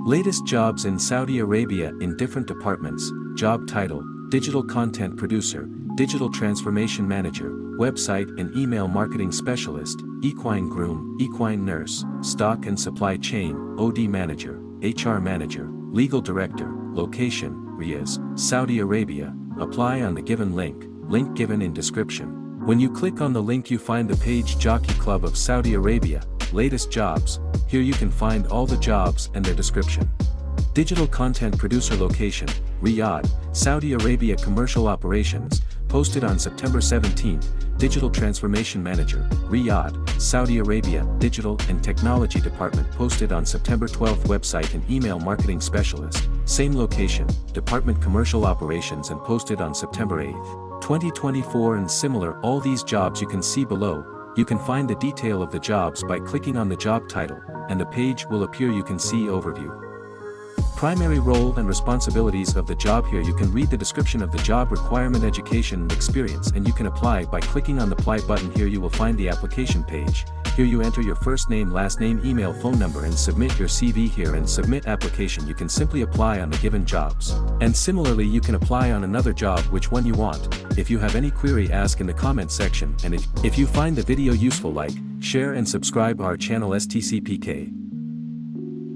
Latest jobs in Saudi Arabia in different departments. Job title: Digital Content Producer, Digital Transformation Manager, Website and Email Marketing Specialist, Equine Groom, Equine Nurse, Stock and Supply Chain, OD Manager, HR Manager, Legal Director. Location: Riyadh, Saudi Arabia. Apply on the given link given in description. When you click on the link you find the page Jockey Club of Saudi Arabia, latest jobs. Here you can find all the jobs and their description. Digital Content Producer. Location: Riyadh, Saudi Arabia. Commercial Operations, posted on September 17. Digital Transformation Manager, Riyadh, Saudi Arabia. Digital and Technology Department, posted on September 12. Website and Email Marketing Specialist, same location, Department Commercial Operations, and posted on September 8, 2024. And similar all these jobs you can see below. You can find the detail of the jobs by clicking on the job title, and the page will appear. You can see overview. Primary role and responsibilities of the job. Here you can read the description of the job, requirement, education and experience, and you can apply by clicking on the apply button. Here you will find the application page. Here you enter your first name, last name, email, phone number and submit your CV here and submit application. You can simply apply on the given jobs. And similarly you can apply on another job which one you want. If you have any query, ask in the comment section, and if you find the video useful, like, share and subscribe our channel STC-PK.